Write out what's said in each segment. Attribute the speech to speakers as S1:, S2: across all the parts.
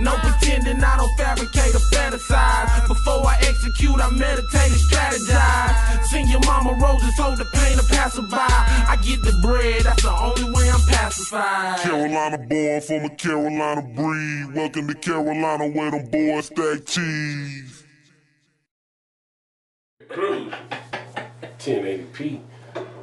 S1: No pretending, I don't fabricate or fantasize. Before I execute, I meditate and strategize. Sing your mama roses, hold the pain to passerby. I get the bread, that's the only way I'm pacified.
S2: Carolina born from a Carolina breed. Welcome to Carolina where them boys stack cheese.
S3: Cruise 1080p.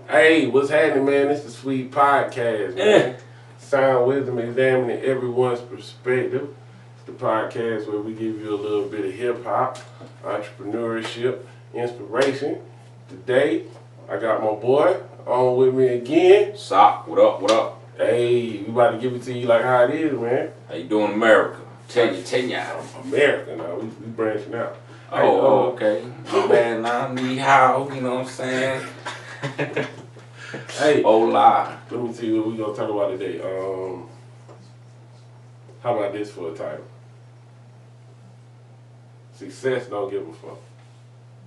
S3: Hey, what's happening, man? It's the Sweet Podcast, man. Sound wisdom examining everyone's perspective. It's the podcast where we give you a little bit of hip hop, entrepreneurship, inspiration. Today, I got my boy on with me again.
S4: Sock, what up, what up?
S3: Hey, we about to give it to you like how it is, man.
S4: How you doing, America? Tell you.
S3: America now, we branching out.
S4: Oh, okay. Man, I need how, you know what I'm saying?
S3: Hey,
S4: Hola.
S3: let me see what we're gonna talk about today. How about this for a title? Success don't give a fuck.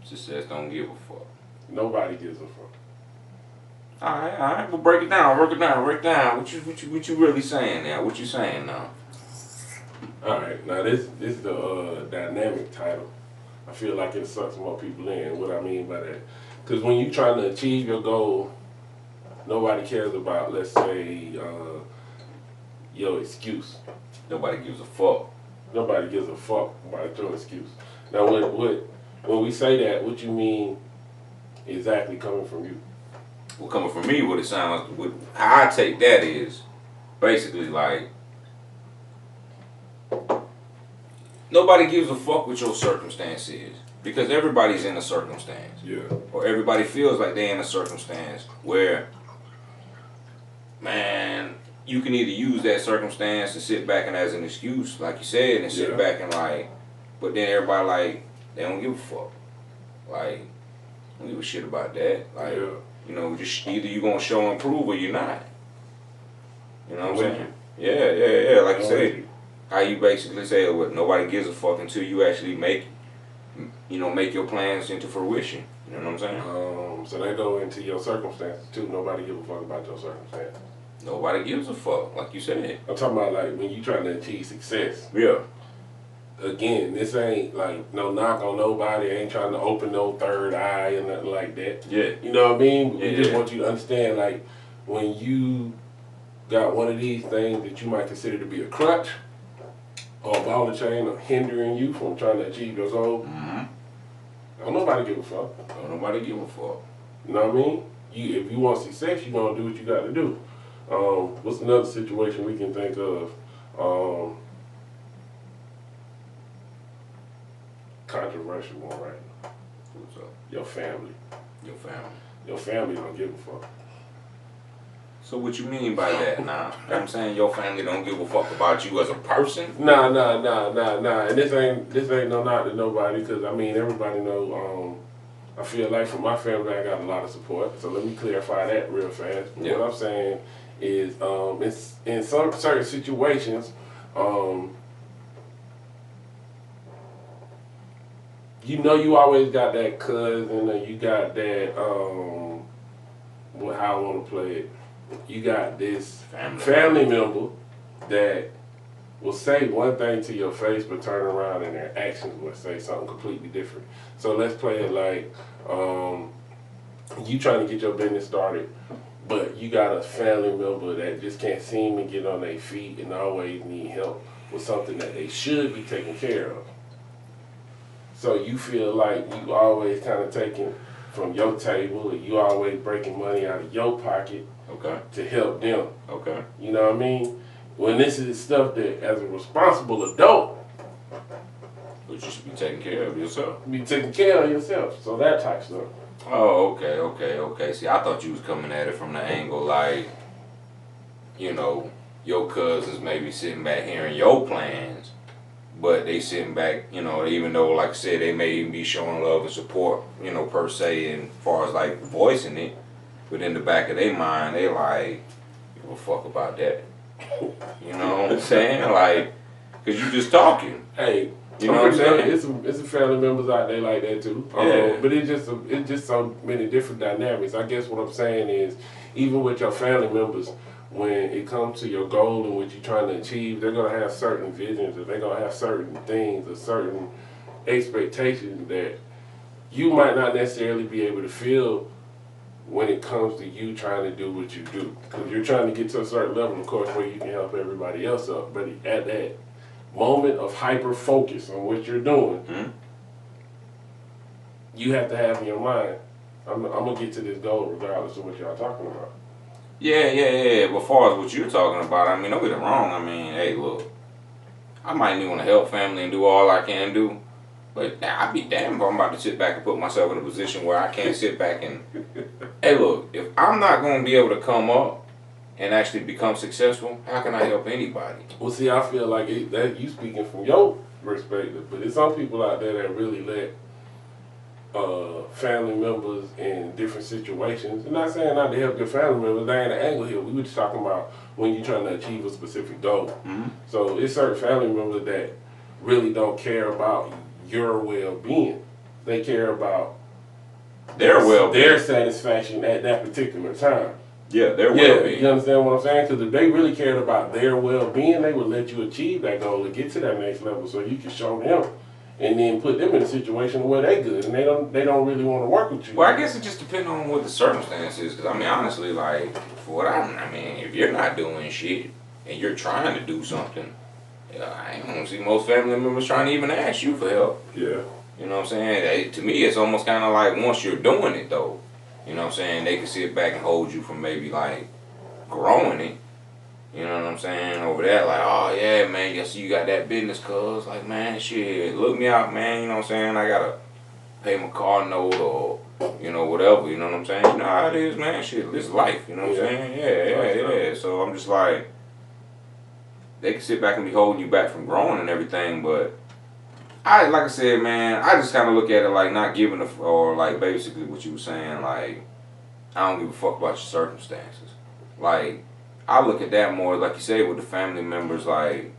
S4: Success don't give a fuck.
S3: Nobody gives a fuck.
S4: Alright, well break it down. What you really saying now? What you saying now?
S3: Alright, now this is the dynamic title. I feel like it sucks more people in. What I mean by that, because when you're trying to achieve your goal, nobody cares about, let's say, your excuse.
S4: Nobody gives a fuck.
S3: Nobody gives a fuck about your excuse. Now, when we say that, what you mean exactly coming from you?
S4: Well, coming from me, what it sounds, how I take that is basically like nobody gives a fuck what your circumstance is, because everybody's in a circumstance.
S3: Yeah.
S4: Or everybody feels like they're in a circumstance where, man, you can either use that circumstance to sit back and as an excuse, like you said, and sit back and like, but then everybody like, they don't give a fuck. Like, don't give a shit about that. Like, you know, just either you gonna show and prove or you're not. You know what I'm saying? Yeah. Like you said, how you basically say, well, nobody gives a fuck until you actually make your plans into fruition. You know what I'm saying?
S3: So they go into your circumstances too. Nobody give a fuck about your circumstances.
S4: Nobody gives a fuck, like you said.
S3: I'm talking about like when you trying to achieve success.
S4: Yeah.
S3: Again, this ain't like no knock on nobody. Ain't trying to open no third eye or nothing like that.
S4: Yeah.
S3: You know what I mean?
S4: Yeah,
S3: we just want you to understand, like, when you got one of these things that you might consider to be a crutch or a ball and chain or hindering you from trying to achieve your goal, don't nobody give a fuck.
S4: Don't nobody give a fuck.
S3: You know what I mean? If you want success, you're going to do what you got to do. What's another situation we can think of? Controversial one right now.
S4: What's up?
S3: Your family.
S4: Your family.
S3: Your family don't give a fuck.
S4: So what you mean by that now? I'm saying your family don't give a fuck about you as a person?
S3: Nah. And this ain't no knock to nobody, because I mean everybody know. I feel like from my family I got a lot of support. So let me clarify that real fast.
S4: Yeah.
S3: What I'm saying is, it's in some certain situations, you know, you always got that cousin, or you got that how I want to play it. You got this family member that will say one thing to your face, but turn around and their actions will say something completely different. So let's play it like you trying to get your business started, but you got a family member that just can't seem to get on their feet and always need help with something that they should be taking care of. So you feel like you always kind of taking from your table, or you always breaking money out of your pocket to help them.
S4: Okay.
S3: You know what I mean? When this is stuff that, as a responsible adult,
S4: But you should be taking care of yourself.
S3: be taking care of yourself. So that type stuff.
S4: Oh, okay. See, I thought you was coming at it from the angle like, you know, your cousins maybe sitting back hearing your plans, but they sitting back, you know, even though, like I said, they may even be showing love and support, you know, per se, and as far as like voicing it, but in the back of their mind, they like, give a fuck about that. You know what I'm saying? Like, cause you just talking.
S3: Hey,
S4: you know what I'm saying?
S3: It's some family members out there like that too.
S4: Yeah.
S3: But it's just so many different dynamics. I guess what I'm saying is, even with your family members, when it comes to your goal and what you're trying to achieve, they're gonna have certain visions, or they're gonna have certain things, or certain expectations that you might not necessarily be able to feel when it comes to you trying to do what you do. Because you're trying to get to a certain level, of course, where you can help everybody else up. But at that moment of hyper focus on what you're doing, you have to have in your mind, I'm gonna get to this goal regardless of what y'all talking about.
S4: Yeah. But as far as what you're talking about, I mean, don't get it wrong. I mean, hey, look, I might need want to help family and do all I can do, but I'd be damned if I'm about to sit back and put myself in a position where I can't sit back and, hey, look, if I'm not going to be able to come up and actually become successful, how can I help anybody?
S3: Well, see, I feel like that you speaking from your perspective, but there's some people out there that really let family members in different situations. I'm not saying not to help your family members. They ain't an angle here. We were just talking about when you're trying to achieve a specific goal. So it's certain family members that really don't care about your well-being. They care about
S4: their well-being,
S3: their satisfaction at that particular time.
S4: Yeah, their well-being.
S3: You understand what I'm saying? Because if they really cared about their well-being, they would let you achieve that goal and get to that next level, so you can show them and then put them in a situation where they good and they don't really want to work with you.
S4: Well, I guess it just depends on what the circumstance is. Because I mean, honestly, like for what I mean, if you're not doing shit and you're trying to do something, I don't see most family members trying to even ask you for help.
S3: Yeah.
S4: You know what I'm saying? To me, it's almost kind of like once you're doing it though, you know what I'm saying, they can sit back and hold you from maybe like growing it. You know what I'm saying? Over there, like, oh yeah, man, you see you got that business, cuz, like, man, shit, look me out, man, you know what I'm saying? I gotta pay my car note or, you know, whatever, you know what I'm saying? You know how it is, man, shit, this life, you know what I'm saying? Yeah. So I'm just like, they can sit back and be holding you back from growing and everything, but like I said, man, I just kind of look at it like not giving or like basically what you were saying, like, I don't give a fuck about your circumstances. Like, I look at that more, like you say, with the family members, like,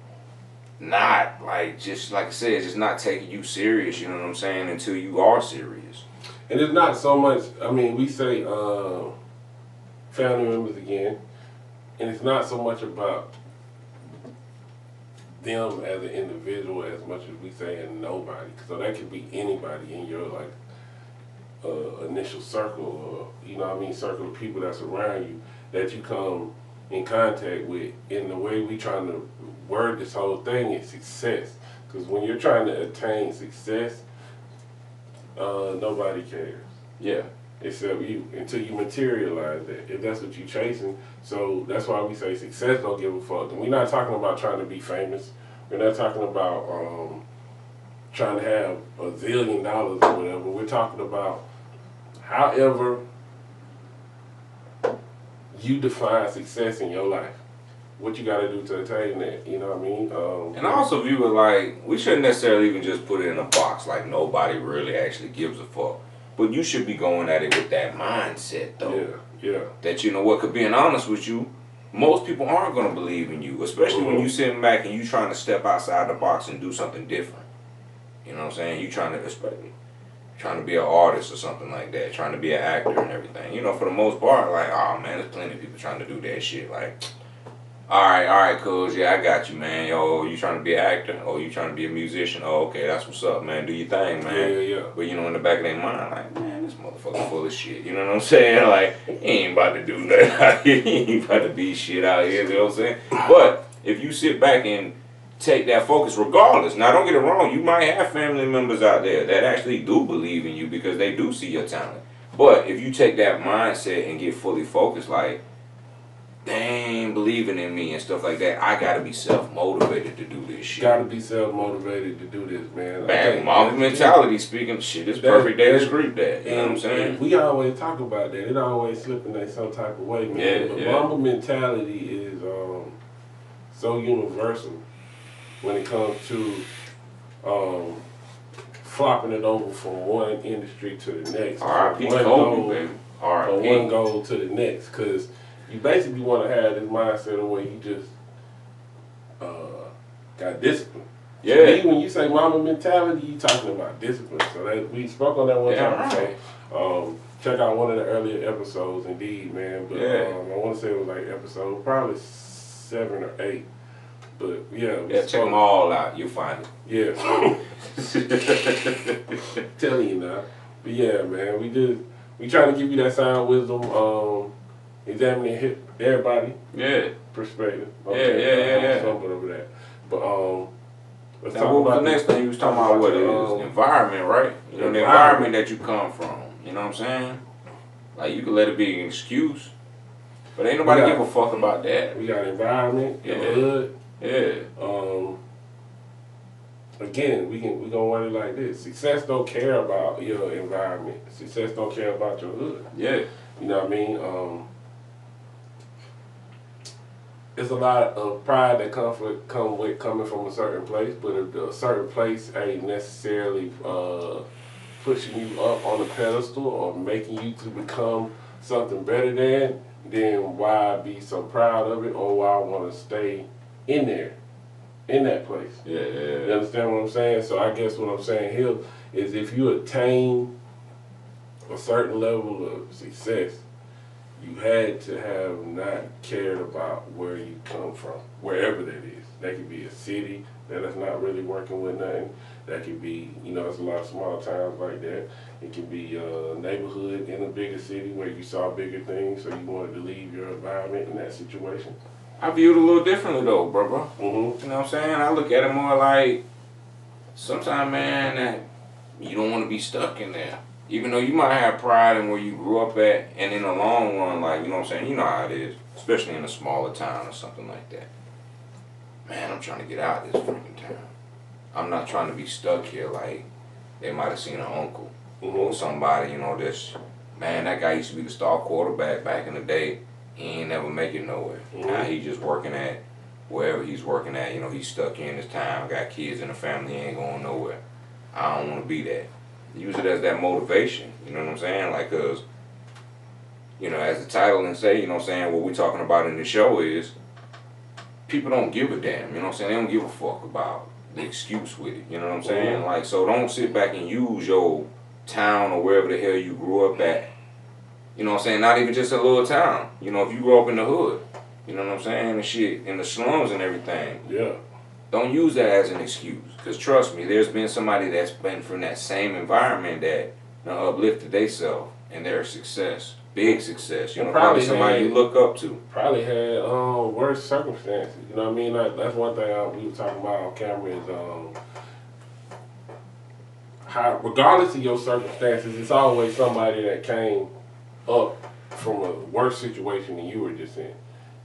S4: not, like, just, like I said, just not taking you serious, you know what I'm saying, until you are serious.
S3: And it's not so much, I mean, we say family members again, and it's not so much about them as an individual as much as we say in nobody. So that could be anybody in your, like, initial circle, or, you know what I mean, circle of people that's around you that you come in contact with. In the way we trying to word this whole thing is success, because when you're trying to attain success, nobody cares.
S4: Yeah.
S3: Except you, until you materialize that, if that's what you're chasing. So that's why we say success don't give a fuck. And we're not talking about trying to be famous. We're not talking about trying to have $1 zillion or whatever. We're talking about however you define success in your life. What you got to do to attain that, you know what I mean?
S4: And I also view it like, we shouldn't necessarily even just put it in a box like nobody really actually gives a fuck. But you should be going at it with that mindset, though.
S3: Yeah.
S4: That, you know what, because being honest with you, most people aren't going to believe in you, especially when you sitting back and you trying to step outside the box and do something different. You know what I'm saying? You trying to be an artist or something like that, trying to be an actor and everything. You know, for the most part, like, oh man, there's plenty of people trying to do that shit. Like, all right, cuz, yeah, I got you, man. Yo, you trying to be an actor? Oh, you trying to be a musician? Oh, okay, that's what's up, man. Do your thing, man.
S3: Yeah.
S4: But, you know, in the back of their mind, like, man, this motherfucker full of shit. You know what I'm saying? Like, he ain't about to do that out here. He ain't about to be shit out here, you know what I'm saying? But if you sit back and take that focus regardless. Now, don't get it wrong. You might have family members out there that actually do believe in you because they do see your talent. But if you take that mindset and get fully focused, like, they ain't believing in me and stuff like that, I got to be self-motivated to do this shit.
S3: Got to be self-motivated to do this, man.
S4: Bad mama mentality speaking shit. It's perfect day to script that. You know what I'm saying?
S3: We always talk about that. It always slipping in some type of way, man. But mama mentality is so universal when it comes to flopping it over from one industry to the next.
S4: R.I.P. Kobe, baby.
S3: From one goal to the next, because you basically want to have this mindset of where you just got discipline.
S4: Yeah.
S3: To me, when you say mama mentality, you talking about discipline. So that, we spoke on that one time.
S4: Right.
S3: So check out one of the earlier episodes, indeed, man. But I want to say it was like episode probably 7 or 8. But yeah,
S4: check them all out. You'll find it.
S3: Yeah. Telling you now. But yeah, man, we trying to give you that sound wisdom, examining everybody.
S4: Yeah.
S3: Perspective.
S4: Okay, yeah.
S3: Something over that. But let's
S4: now,
S3: talk
S4: what was
S3: about
S4: the next thing you was talking about? What is environment, right? You know, the environment that you come from. You know what I'm saying? Like you can let it be an excuse, but ain't nobody give a fuck about that.
S3: We got environment, the hood.
S4: Yeah.
S3: Again, we gonna run it like this. Success don't care about your environment. Success don't care about your hood.
S4: Yeah.
S3: You know what I mean? There's a lot of pride that come with coming from a certain place, but if a certain place ain't necessarily pushing you up on a pedestal or making you to become something better than, then why be so proud of it, or why want to stay in there, in that place?
S4: Yeah.
S3: You understand what I'm saying? So I guess what I'm saying here is if you attain a certain level of success, you had to have not cared about where you come from, wherever that is. That could be a city that is not really working with nothing. That could be, there's a lot of small towns like that. It could be a neighborhood in a bigger city where you saw bigger things, so you wanted to leave your environment in that situation.
S4: I view it a little differently though, bro.
S3: Mm-hmm.
S4: You know what I'm saying? I look at it more like sometimes, man, that you don't want to be stuck in there. Even though you might have pride in where you grew up at, and in the long run, like, you know what I'm saying? You know how it is, especially in a smaller town or something like that. Man, I'm trying to get out of this freaking town. I'm not trying to be stuck here like they might have seen an uncle or somebody, that's, man, that guy used to be the star quarterback back in the day. He ain't never make it nowhere. Now he just working at wherever he's working at. He's stuck in his town, got kids in the family, he ain't going nowhere. I don't want to be that. Use it as that motivation, you know what I'm saying? Like, cause, as the title and say, what we talking about in the show is, people don't give a damn, you know what I'm saying? They don't give a fuck about the excuse with it, you know what I'm saying? Like, so don't sit back and use your town or wherever the hell you grew up at, you know what I'm saying? Not even just a little town, if you grew up in the hood, you know what I'm saying? And shit, in the slums and everything.
S3: Yeah.
S4: Don't use that as an excuse, because trust me, there's been somebody that's been from that same environment that uplifted themselves and their success, big success. Probably somebody you look up to.
S3: Probably had worse circumstances. You know what I mean? Like, that's one thing we were talking about on camera is how, regardless of your circumstances, it's always somebody that came up from a worse situation than you were just in.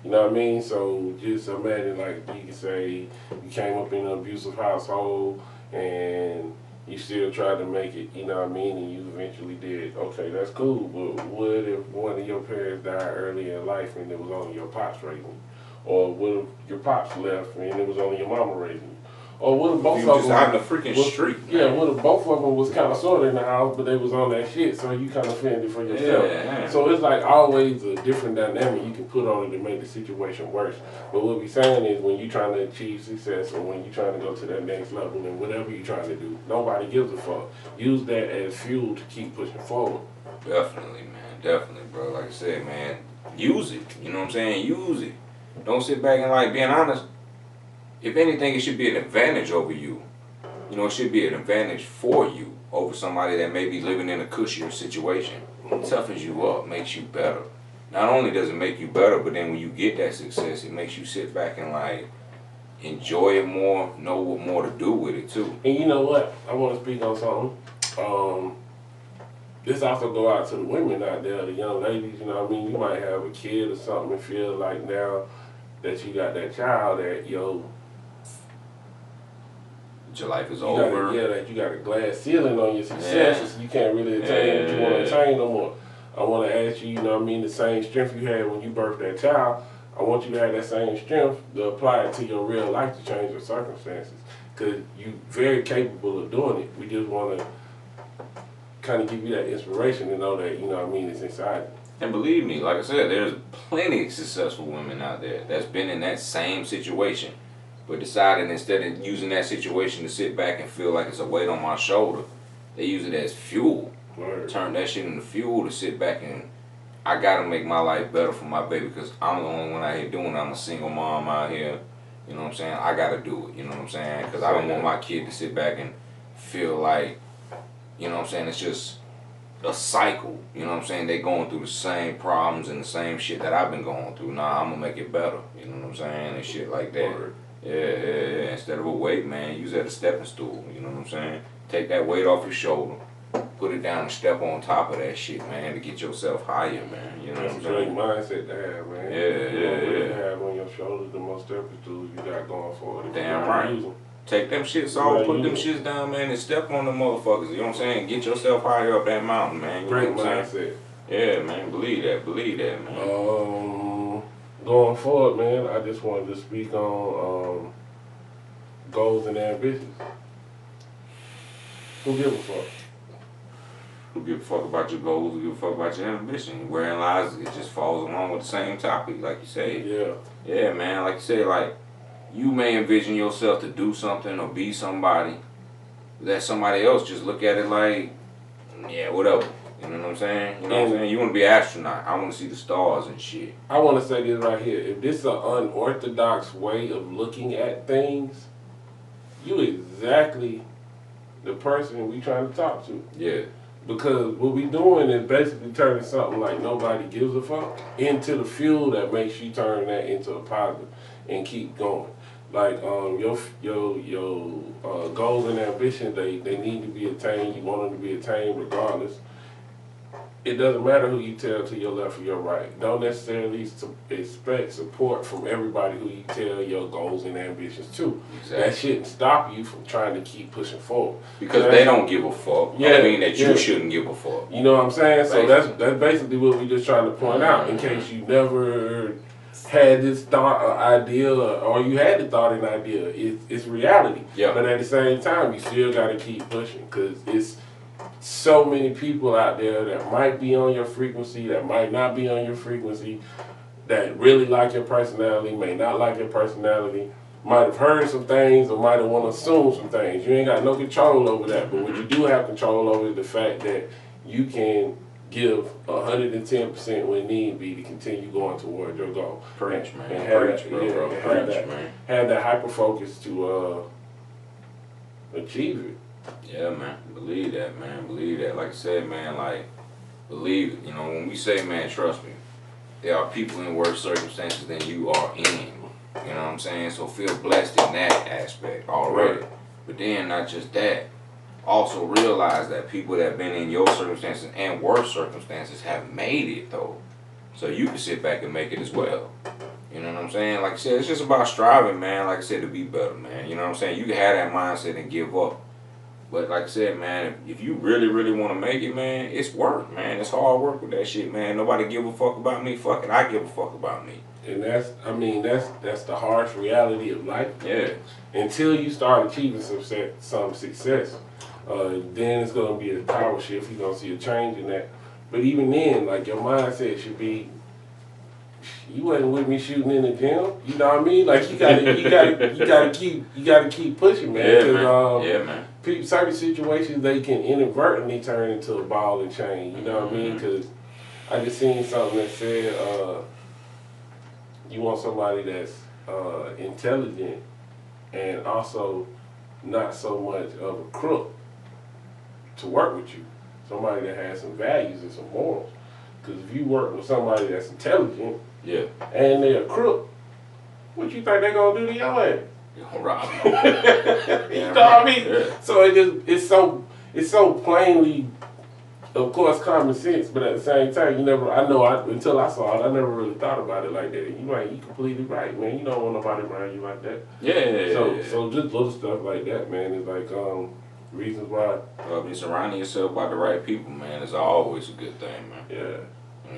S3: You know what I mean? So just imagine, like, you could say you came up in an abusive household and you still tried to make it, you know what I mean, and you eventually did. Okay, that's cool, but what if one of your parents died early in life and it was only your pops raising you? Or what if your pops left and it was only your mama raising you? Or what if both of them
S4: just out in the freaking street?
S3: Yeah, what if both of them was kind of sort of in the house, but they was on that shit, so you kind of fended for yourself.
S4: Yeah.
S3: So it's like always a different dynamic you can put on it to make the situation worse. But what we're saying is when you're trying to achieve success or when you're trying to go to that next level and whatever you're trying to do, nobody gives a fuck. Use that as fuel to keep pushing forward.
S4: Definitely, man. Definitely, bro. Like I said, man, use it. You know what I'm saying? Use it. Don't sit back and, like, being honest, if anything, it should be an advantage over you. It should be an advantage for you over somebody that may be living in a cushier situation. It toughens you up, makes you better. Not only does it make you better, but then when you get that success, it makes you sit back and, like, enjoy it more, know what more to do with it, too.
S3: And you know what? I want to speak on something. This also go out to the women out there, the young ladies, you know what I mean? You might have a kid or something and feel like now that you got that child that,
S4: your life is over.
S3: That you got a glass ceiling on your success, so you can't really attain what you want to attain no more. I want to ask you, you know what I mean, the same strength you had when you birthed that child, I want you to have that same strength to apply it to your real life to change your circumstances. Because you're very capable of doing it. We just want to kind of give you that inspiration to know that, you know what I mean, it's inside you.
S4: And believe me, like I said, there's plenty of successful women out there that's been in that same situation, but decided instead of using that situation to sit back and feel like it's a weight on my shoulder, they use it as fuel
S3: Word.
S4: Turn that shit into fuel to sit back and I gotta make my life better for my baby because I'm the only one out here doing it. I'm a single mom out here. You know what I'm saying? I gotta do it. You know what I'm saying? Because I don't want my kid to sit back and feel like, you know what I'm saying, it's just a cycle. You know what I'm saying? They going through the same problems and the same shit that I've been going through. Nah, I'm gonna make it better. You know what I'm saying? And shit like that.
S3: Word.
S4: Yeah. Instead of a weight, man, use it as a stepping stool. You know what I'm saying? Take that weight off your shoulder. Put it down and step on top of that shit, man, to get yourself higher, man. You know what I'm
S3: That's a great
S4: saying?
S3: mindset to have, man. The more weight you have on your shoulders, the more stepping stools you got going forward.
S4: Damn right. Take them shits off, put them shits down, man, and step on them motherfuckers. You know what I'm saying? Get yourself higher up that mountain, man. You
S3: Great
S4: know what I'm
S3: mindset.
S4: saying? Yeah, man. Believe that, man.
S3: Going forward, man, I just wanted to speak on goals and ambitions. Who gives a fuck?
S4: Who give a fuck about your goals? Who give a fuck about your ambition? Wherein lies, it just falls along with the same topic, like you say.
S3: Yeah.
S4: Yeah, man. Like you say, like, you may envision yourself to do something or be somebody that somebody else just look at it like, yeah, whatever. You know what I'm saying? You know what I'm saying? You want to be an astronaut. I want to see the stars and shit.
S3: I want to say this right here. If this is an unorthodox way of looking at things, you exactly the person we trying to talk to.
S4: Yeah.
S3: Because what we doing is basically turning something like nobody gives a fuck into the fuel that makes you turn that into a positive and keep going. Like your goals and ambitions, they need to be attained. You want them to be attained regardless. It doesn't matter who you tell to your left or your right. Don't necessarily expect support from everybody who you tell your goals and ambitions to.
S4: Exactly.
S3: That shouldn't stop you from trying to keep pushing forward.
S4: Because they don't give a fuck.
S3: Yeah,
S4: I mean that you shouldn't give a fuck.
S3: You know what I'm saying? So
S4: Basically.
S3: that's basically what we just trying to point out in case you never had this thought or idea or you had the thought and idea. It's reality.
S4: Yeah.
S3: But at the same time, you still got to keep pushing because it's so many people out there that might be on your frequency, that might not be on your frequency, that really like your personality, may not like your personality, might have heard some things or might have want to assume some things. You ain't got no control over that, but what you do have control over is the fact that you can give 110% when need be to continue going toward your goal.
S4: Preach, man.
S3: And have
S4: Preach,
S3: that,
S4: bro.
S3: and
S4: Preach, man.
S3: have that hyper focus to achieve it.
S4: Yeah, man. Believe that, man. Believe that. Like I said, man, like, believe it. You know, when we say, man, trust me, there are people in worse circumstances than you are in. You know what I'm saying? So feel blessed in that aspect already.
S3: Right.
S4: But then, not just that, also realize that people that have been in your circumstances and worse circumstances have made it, though. So you can sit back and make it as well. You know what I'm saying? Like I said, it's just about striving, man. Like I said, to be better, man. You know what I'm saying? You can have that mindset and give up. But like I said, man, if you really, really want to make it, man, it's work, man. It's hard work with that shit, man. Nobody give a fuck about me. Fuck it, I give a fuck about me.
S3: And that's the harsh reality of life.
S4: Yeah.
S3: Until you start achieving some success, then it's gonna be a power shift. You're gonna see a change in that. But even then, like your mindset should be, you wasn't with me shooting in the gym. You know what I mean? Like you gotta keep pushing, man.
S4: Yeah, man. Yeah, man.
S3: Certain situations they can inadvertently turn into a ball and chain. You know what I mean? Because I just seen something that said you want somebody that's intelligent and also not so much of a crook to work with you. Somebody that has some values and some morals. Because if you work with somebody that's intelligent,
S4: yeah,
S3: and they're a crook, what you think they're gonna do to your ass?
S4: Rob.
S3: You know what I mean?
S4: Yeah.
S3: So it's so plainly, of course, common sense, but at the same time, until I saw it, I never really thought about it like that. You completely right, man. You don't want nobody around you like that.
S4: Yeah.
S3: So just little stuff like that, man, is like reasons why.
S4: Be surrounding yourself by the right people, man, is always a good thing, man.
S3: Yeah.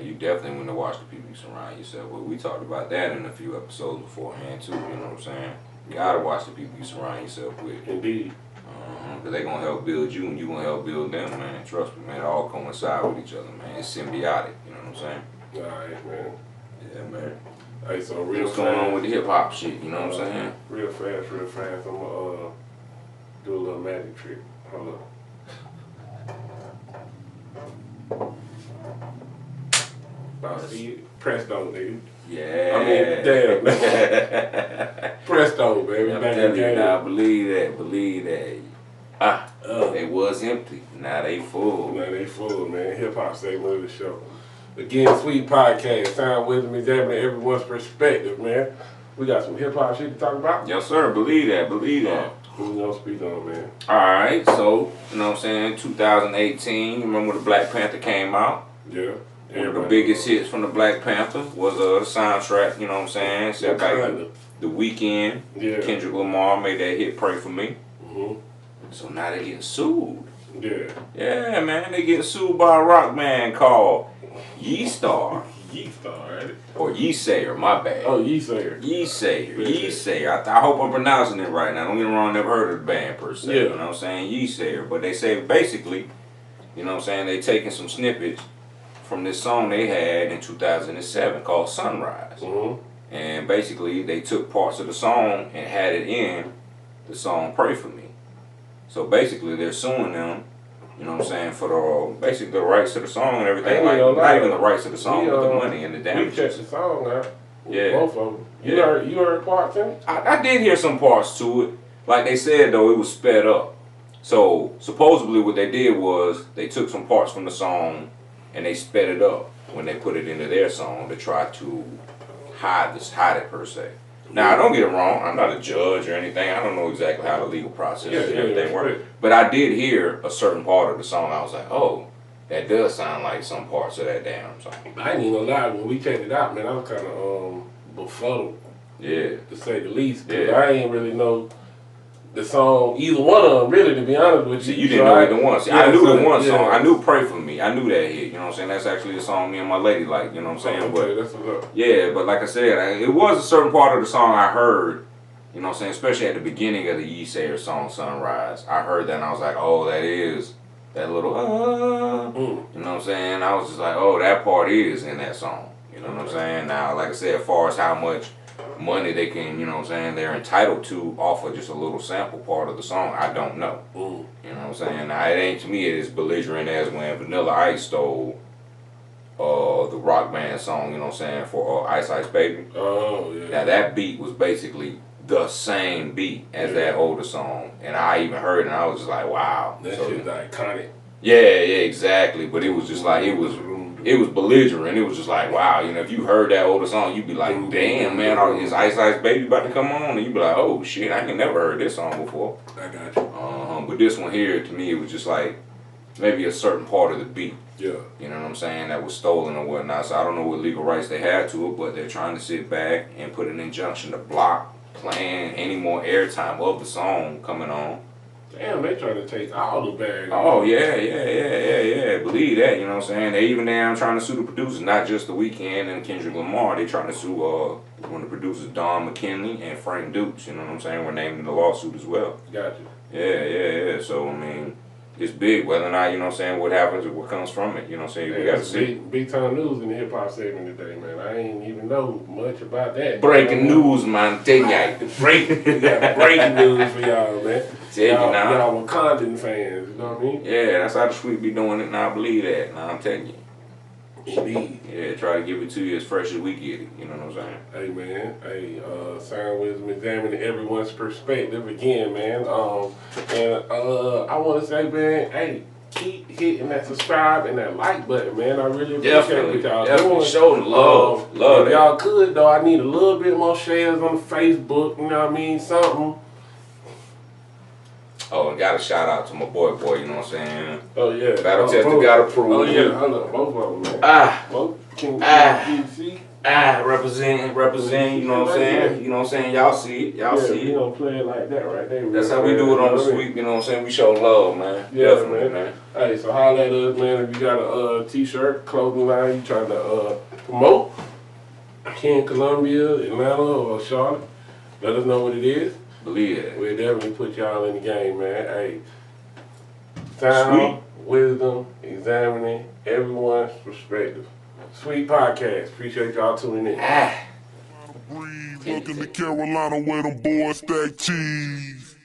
S4: You definitely want to watch the people you surround yourself with. We talked about that in a few episodes beforehand too. You know what I'm saying? You gotta watch the people you surround yourself with.
S3: Indeed.
S4: Because they gonna help build you and you gonna help build them, man. Trust me, man. It all coincide with each other, man. It's symbiotic. You know what I'm saying?
S3: All right, man.
S4: Yeah, man.
S3: Hey, so real
S4: What's
S3: fast.
S4: going on with the hip hop shit? You know what I'm saying?
S3: Real fast. I'm gonna do a little magic trick. Hold up. See it? Presto, nigga.
S4: Yeah.
S3: I mean, damn. Presto, baby.
S4: I'm
S3: Back in
S4: telling
S3: the
S4: you,
S3: game.
S4: now believe that. They was empty. Now they full.
S3: Man, they full, man. Hip hop segment of the show. Again, Sweet Podcast. Sound wisdom examining everyone's perspective, man. We got some hip hop shit to talk about.
S4: Yes, sir. Believe that. Believe that.
S3: Who we gonna speak on, man?
S4: Alright, so, you know what I'm saying, 2018, remember when the Black Panther came out?
S3: Yeah.
S4: One of the biggest hits from the Black Panther was the soundtrack, you know what I'm saying? Set back the Weeknd.
S3: Yeah.
S4: Kendrick Lamar made that hit Pray For Me.
S3: Mm-hmm.
S4: So now they getting sued.
S3: Yeah.
S4: Yeah, man, they getting sued by a rock band called Yeestar.
S3: Yeestar, right?
S4: Or Yeesayer, my bad.
S3: Oh, Yeesayer.
S4: Yeesayer. I hope I'm pronouncing it right now. Don't get me wrong, never heard of the band per se.
S3: Yeah.
S4: You know what I'm saying? Yeesayer. But they say basically, you know what I'm saying, they taking some snippets from this song they had in 2007 called Sunrise.
S3: Mm-hmm.
S4: And basically they took parts of the song and had it in the song Pray For Me. So basically they're suing them, you know what I'm saying, for the basically the rights to the song and everything. Like, not even the rights to the song, but the money and the damages.
S3: We checked the song out.
S4: Yeah.
S3: Both of them. You heard parts in it?
S4: I did hear some parts to it. Like they said though, it was sped up. So supposedly what they did was they took some parts from the song and they sped it up when they put it into their song to try to hide it per se. Now, don't get it wrong, I'm not a judge or anything. I don't know exactly how the legal process and everything works. But I did hear a certain part of the song. I was like, oh, that does sound like some parts of that damn song.
S3: I ain't even gonna lie, when we checked it out, man, I was kind of befuddled.
S4: Yeah.
S3: To say the least. Because I ain't really know the song, either one of them, really, to be honest with you.
S4: See, you didn't know either one. See, I knew the one song.
S3: Yeah.
S4: I knew Pray For Me. I knew that hit. You know what I'm saying? That's actually the song me and my lady like. You know what I'm saying?
S3: Okay, that's what's up.
S4: Yeah, but like I said, it was a certain part of the song I heard, you know what I'm saying, especially at the beginning of the Yeesayer song, Sunrise. I heard that and I was like, oh, that is that little, you know what I'm saying? I was just like, oh, that part is in that song. You know what I'm saying? Now, like I said, as far as how much money they can, you know what I'm saying, they're entitled to off of just a little sample part of the song, I don't know. You know what I'm saying? Now, it ain't, to me, it is belligerent as when Vanilla Ice stole the rock band song, you know what I'm saying, for Ice Ice Baby.
S3: Oh, yeah.
S4: Now, that beat was basically the same beat as that older song. And I even heard it and I was just like, wow.
S3: That shit's iconic.
S4: Yeah, exactly. But it was just like, it was belligerent. It was just like, wow, you know, if you heard that older song, you'd be like, damn, man, is Ice Ice Baby about to come on? And you'd be like, oh, shit, I ain't never heard this song before.
S3: I got you.
S4: But this one here, to me, it was just like maybe a certain part of the beat.
S3: Yeah.
S4: You know what I'm saying? That was stolen or whatnot. So I don't know what legal rights they had to it, but they're trying to sit back and put an injunction to block playing any more airtime of the song coming on.
S3: Damn, they trying to take all the bag.
S4: Oh, yeah. Believe that, you know what I'm saying? They even damn trying to sue the producers, not just The Weeknd and Kendrick Lamar. They trying to sue one of the producers, Don McKinley and Frank Dukes, you know what I'm saying? We're named in the lawsuit as well.
S3: Got you.
S4: Yeah. So, I mean, it's big. Whether or not, you know what I'm saying, what happens or what comes from it, you know what I'm saying? We got to see.
S3: Big time news in the hip hop segment today, man. I ain't even know much about that.
S4: Breaking news, man. Tell you.
S3: Breaking news for y'all, man.
S4: Tell you now.
S3: Y'all Wakandan fans, you know what I mean?
S4: Yeah, that's how the Sweet be doing it, now I believe that. Now I'm telling you.
S3: Indeed.
S4: Yeah, try to give it to you as fresh as we get it, you know what I'm saying?
S3: Hey, man. Sound wisdom examining everyone's perspective again, man. I want to say, man, hey, keep hitting that subscribe and that like button, man. I really appreciate what y'all doing.
S4: Show love. Love
S3: if y'all could, though, I need a little bit more shares on the Facebook, you know what I mean? Something.
S4: Oh, and got a shout out to my boy, you know what I'm saying?
S3: Oh, yeah.
S4: Battle Tester got approved.
S3: Oh, yeah. I love both of them, man. Both King DC.
S4: Represent, you know what I'm saying? You know what I'm saying? Y'all see it. Y'all see it.
S3: We don't play it like that right there.
S4: That's how we do it on the Sweep, you know what I'm saying? We show love, man.
S3: Yeah,
S4: definitely, man.
S3: Hey, so holler at us, man. If you got a t-shirt, clothing line you trying to promote here in Columbia, Atlanta, or Charlotte, let us know what it is.
S4: Believe it.
S3: We'll definitely put y'all in the game, man. Hey, sound, wisdom, examining everyone's perspective. Sweet podcast. Appreciate y'all tuning in.
S2: Welcome to Carolina where them boys stack cheese.